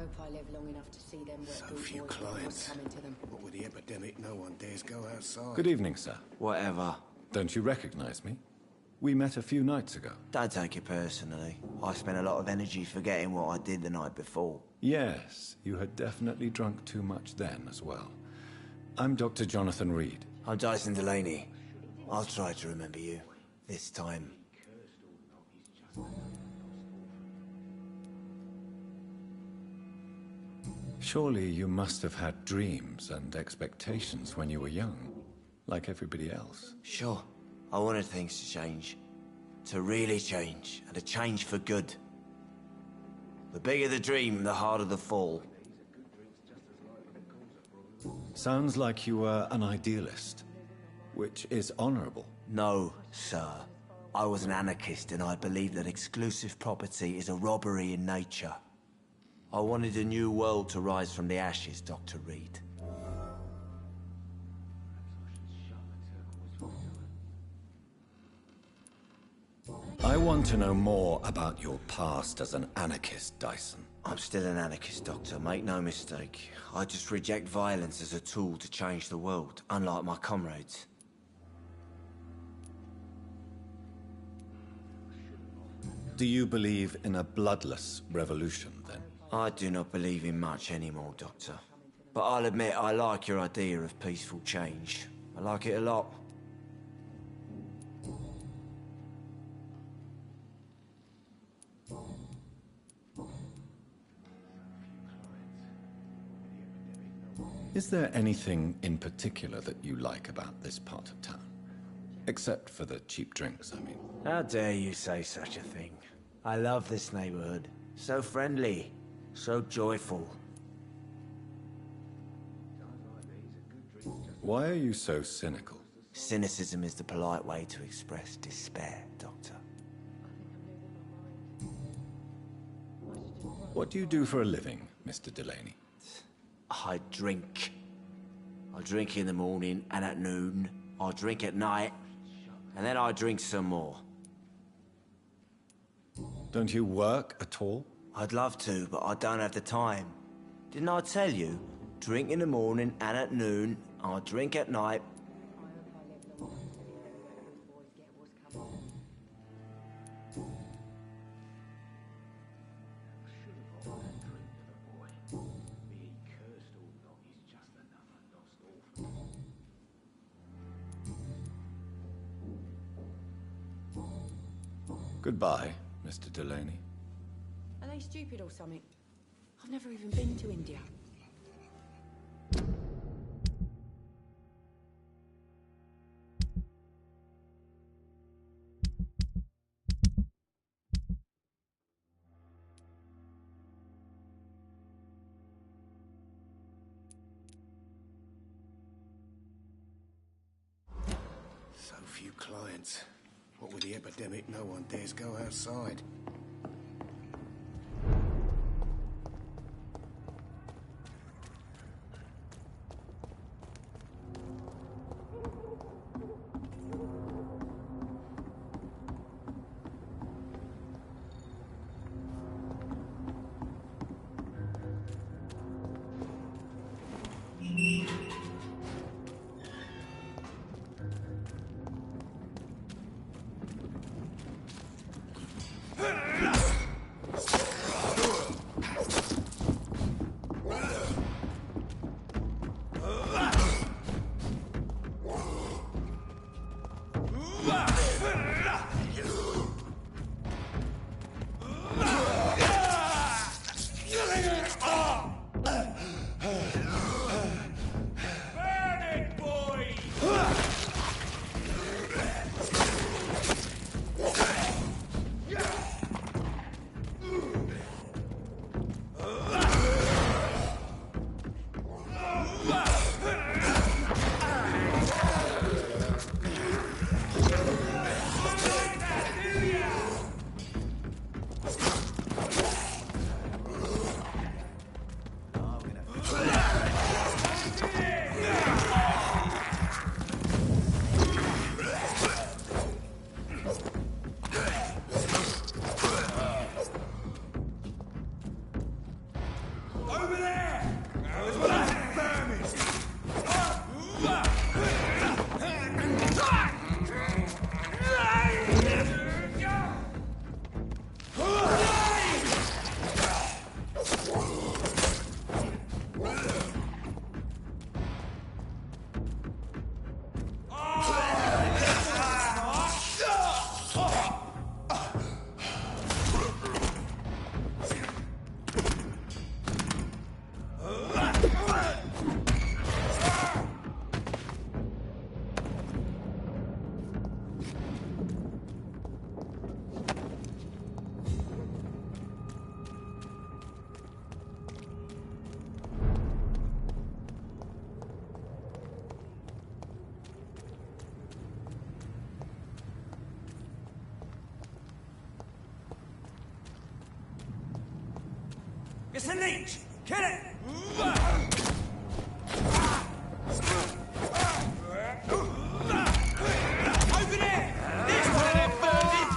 hope I live long enough to see them So few clients. coming to them. What with the epidemic, no one dares go outside. Good evening, sir. Whatever. Don't you recognize me? We met a few nights ago. Don't take it personally. I spent a lot of energy forgetting what I did the night before. Yes, you had definitely drunk too much then as well. I'm Dr. Jonathan Reed. I'm Dyson Delaney. I'll try to remember you. This time. Surely you must have had dreams and expectations when you were young, like everybody else. Sure. I wanted things to change. To really change, and to change for good. The bigger the dream, the harder the fall. Sounds like you were an idealist, which is honorable. No, sir. I was an anarchist, and I believed that exclusive property is a robbery in nature. I wanted a new world to rise from the ashes, Dr. Reed. I want to know more about your past as an anarchist, Dyson. I'm still an anarchist, Doctor. Make no mistake. I just reject violence as a tool to change the world, unlike my comrades. Do you believe in a bloodless revolution, then? I do not believe in much anymore, Doctor. But I'll admit I like your idea of peaceful change. I like it a lot. Is there anything in particular that you like about this part of town? Except for the cheap drinks, I mean. How dare you say such a thing? I love this neighborhood. So friendly. So joyful. Why are you so cynical? Cynicism is the polite way to express despair, Doctor. What do you do for a living, Mr. Delaney? I drink. I drink in the morning and at noon. I drink at night. And then I drink some more. Don't you work at all? I'd love to, but I don't have the time. Didn't I tell you? Drink in the morning and at noon. I drink at night. Goodbye, Mr. Delaney. Are they stupid or something? I've never even been to India. So few clients. What with the epidemic, no one dares go outside. Over there! There's one of them vermin! It's a leech! Kill it! Over there! There's one of them vermin!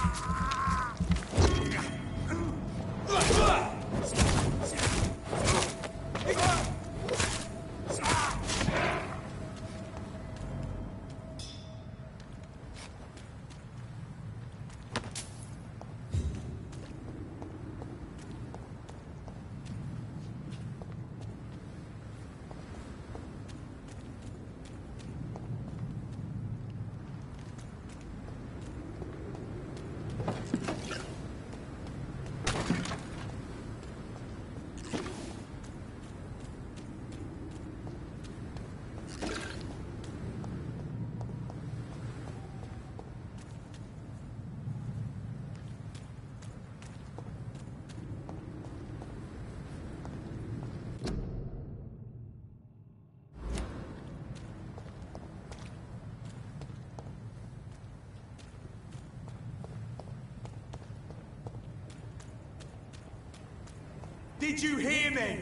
Did you hear me?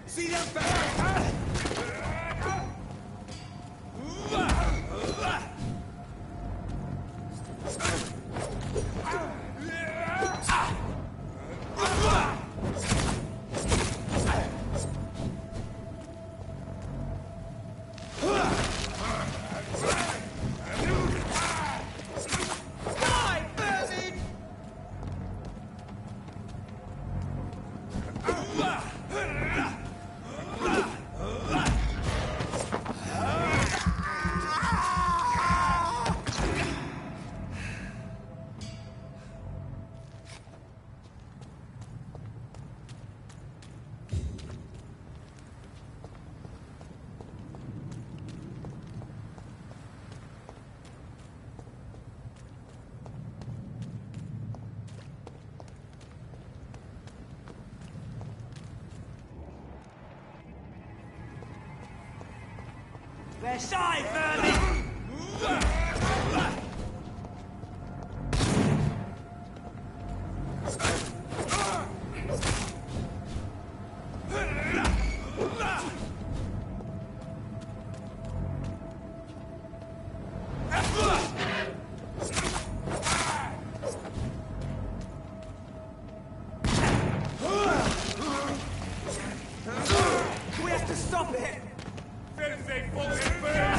See them fast? Their side, vermin! We have to stop it! Filthy fucking bird!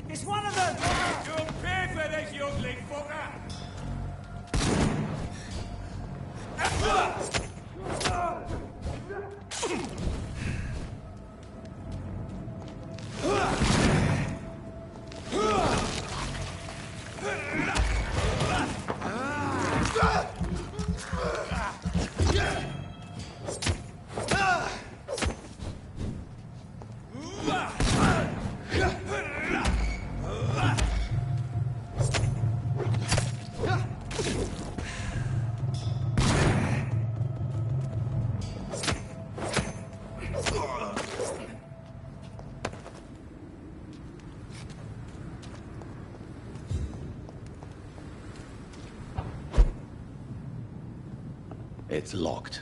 It's one of them! It's locked.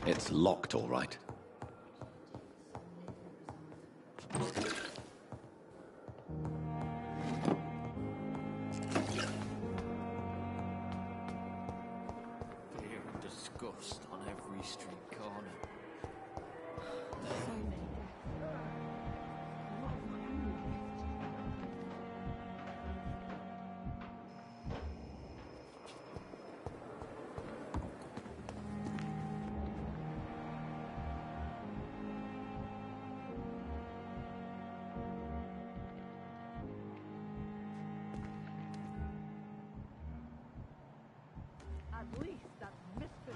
It's locked, all right. Fear and disgust on every street corner. So many deaths. A lot of my own left. At least that misfit.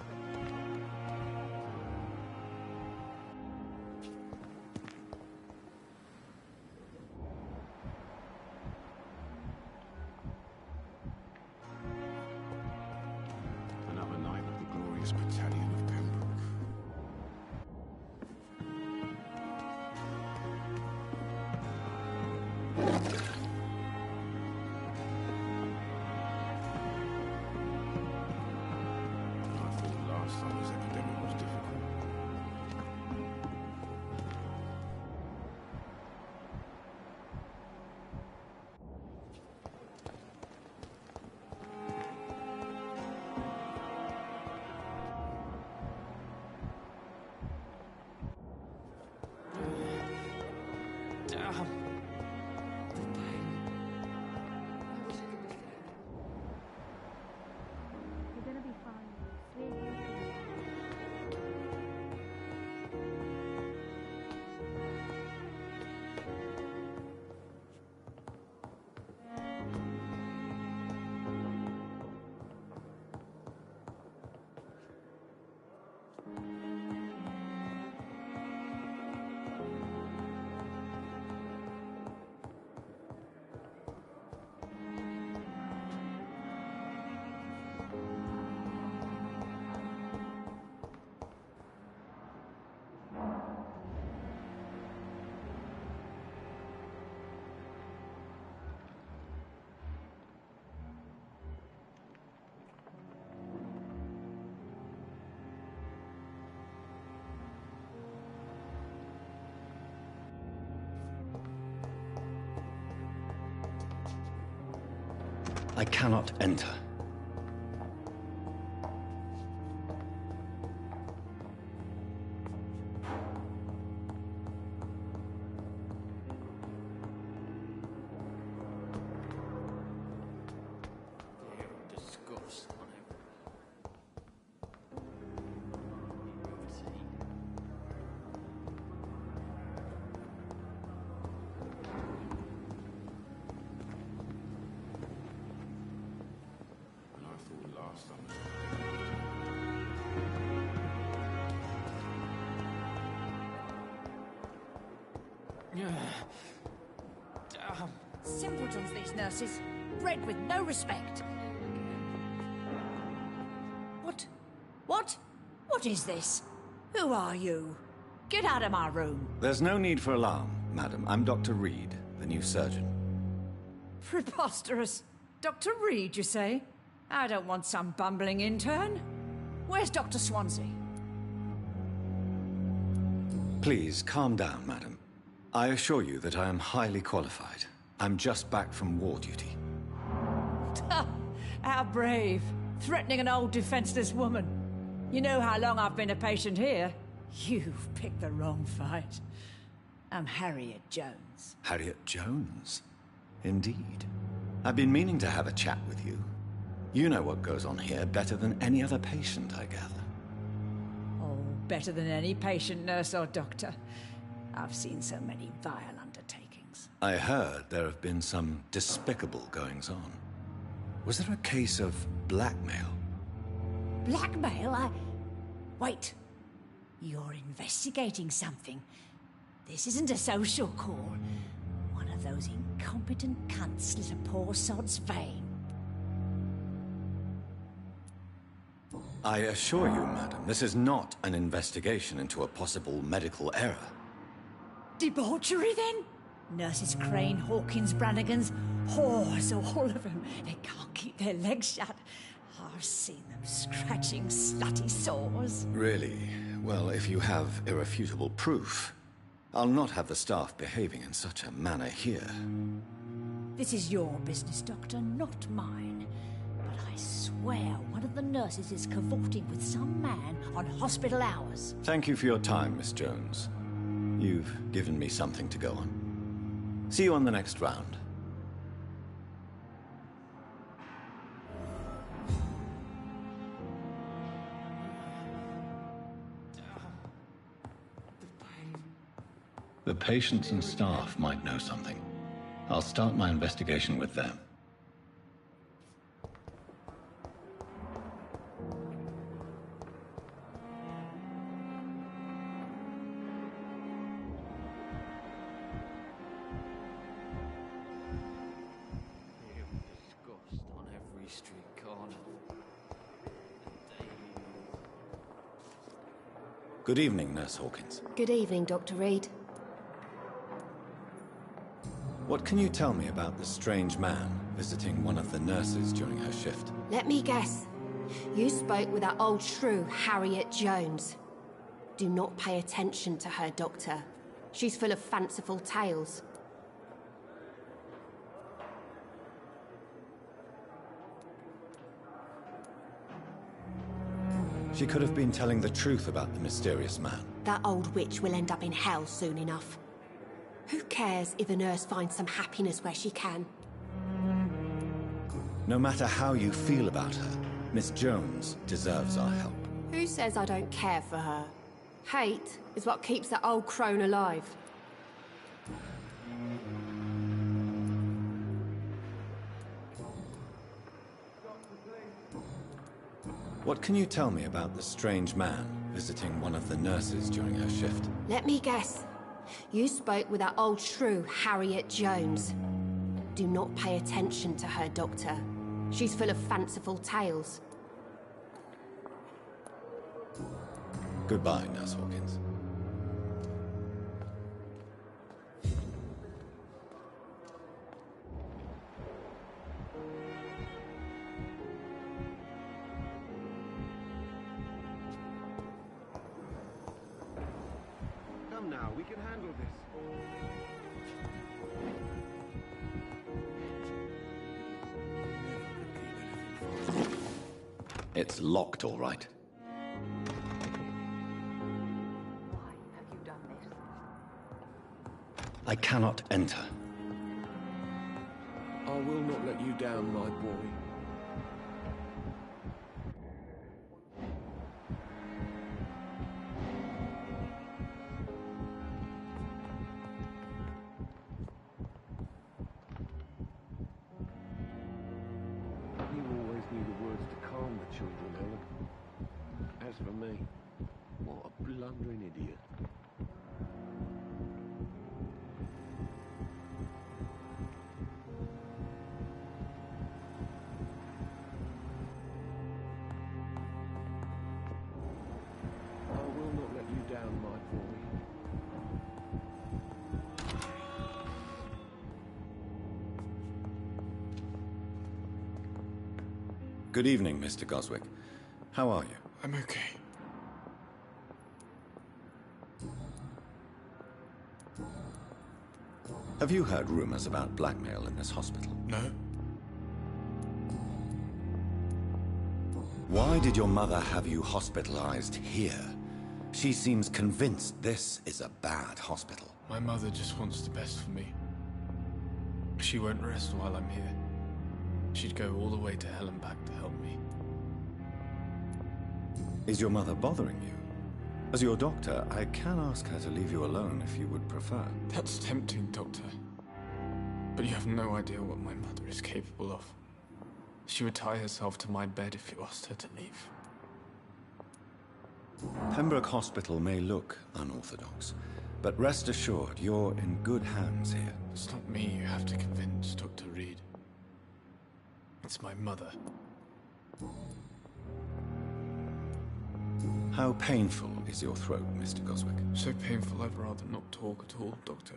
Another night of the glorious battalion of Pembroke. I thought last summer's epidemic was difficult. I cannot enter. Disgust on every... And I thought last time. Simpletons, these nurses. Bred with no respect. What? What? What is this? Who are you? Get out of my room. There's no need for alarm, madam. I'm Dr. Reed, the new surgeon. Preposterous. Dr. Reed, you say? I don't want some bumbling intern. Where's Dr. Swansea? Please, calm down, madam. I assure you that I am highly qualified. I'm just back from war duty. How brave. Threatening an old defenseless woman. You know how long I've been a patient here? You've picked the wrong fight. I'm Harriet Jones. Harriet Jones? Indeed. I've been meaning to have a chat with you. You know what goes on here better than any other patient, I gather. Oh, better than any patient, nurse or doctor. I've seen so many vile undertakings. I heard there have been some despicable goings-on. Was there a case of blackmail? Blackmail? Wait. You're investigating something. This isn't a social call. One of those incompetent cunts slit a poor sod's vein. I assure you, madam, this is not an investigation into a possible medical error. Debauchery, then? Nurses Crane, Hawkins, Brannigans, whores, all of them. They can't keep their legs shut. I've seen them scratching slutty sores. Really? Well, if you have irrefutable proof, I'll not have the staff behaving in such a manner here. This is your business, Doctor, not mine. But I swear one of the nurses is cavorting with some man on hospital hours. Thank you for your time, Miss Jones. You've given me something to go on. See you on the next round. The patients and staff might know something. I'll start my investigation with them. Disgust on every street corner. Good evening, Nurse Hawkins. Good evening, Dr. Reed. What can you tell me about the strange man visiting one of the nurses during her shift? Let me guess. You spoke with that old shrew, Harriet Jones. Do not pay attention to her, Doctor. She's full of fanciful tales. She could have been telling the truth about the mysterious man. That old witch will end up in hell soon enough. Who cares if a nurse finds some happiness where she can? No matter how you feel about her, Miss Jones deserves our help. Who says I don't care for her? Hate is what keeps that old crone alive. What can you tell me about the strange man visiting one of the nurses during her shift? Let me guess. You spoke with that old shrew, Harriet Jones. Do not pay attention to her, Doctor. She's full of fanciful tales. Goodbye, Nurse Hawkins. Come now, we can handle this. Never It's locked, all right. Why have you done this? I cannot enter. I will not let you down, my boy. You always knew the words to calm the children, Helen. As for me, what a blundering idiot. I will not let you down, my boy. Good evening, Mr. Goswick. How are you? I'm okay. Have you heard rumors about blackmail in this hospital? No? Why did your mother have you hospitalized here? She seems convinced this is a bad hospital. My mother just wants the best for me. She won't rest while I'm here. She'd go all the way to hell and back to help me. Is your mother bothering you? As your doctor, I can ask her to leave you alone if you would prefer. That's tempting, Doctor. But you have no idea what my mother is capable of. She would tie herself to my bed if you asked her to leave. Pembroke Hospital may look unorthodox, but rest assured you're in good hands here. It's not me you have to convince, Dr. Reed. It's my mother. How painful is your throat, Mr. Goswick? So painful I'd rather not talk at all, Doctor.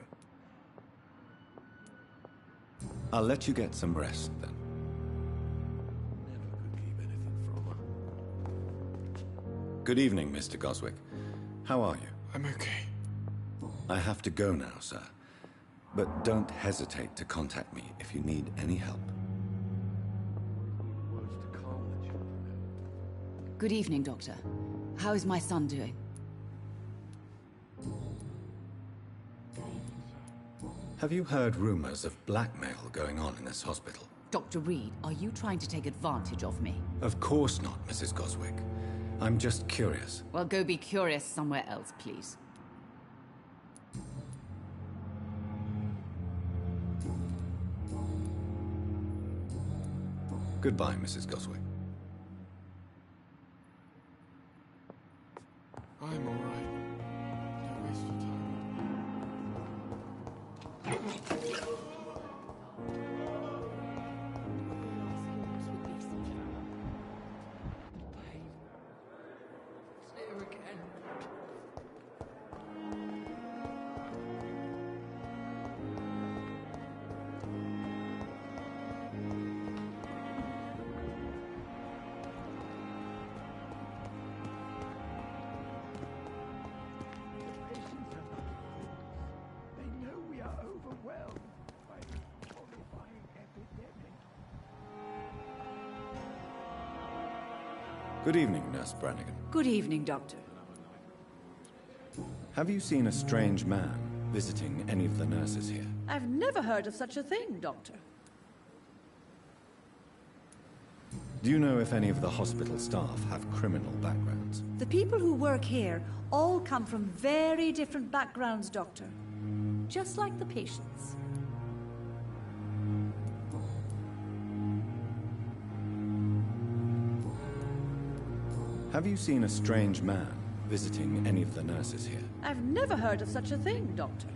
I'll let you get some rest, then. Never could keep anything from her. Good evening, Mr. Goswick. How are you? I'm okay. I have to go now, sir. But don't hesitate to contact me if you need any help. Words to calm the children. Good evening, Doctor. How is my son doing? Have you heard rumors of blackmail going on in this hospital? Dr. Reed, are you trying to take advantage of me? Of course not, Mrs. Goswick. I'm just curious. Well, go be curious somewhere else, please. Goodbye, Mrs. Goswick. I'm all right. Don't waste your time. It's here again. They know we are overwhelmed by a horrifying epidemic. Good evening, Nurse Brannigan. Good evening, Doctor. Have you seen a strange man visiting any of the nurses here? I've never heard of such a thing, Doctor. Do you know if any of the hospital staff have criminal backgrounds? The people who work here all come from very different backgrounds, Doctor. Just like the patients. Have you seen a strange man visiting any of the nurses here? I've never heard of such a thing, Doctor.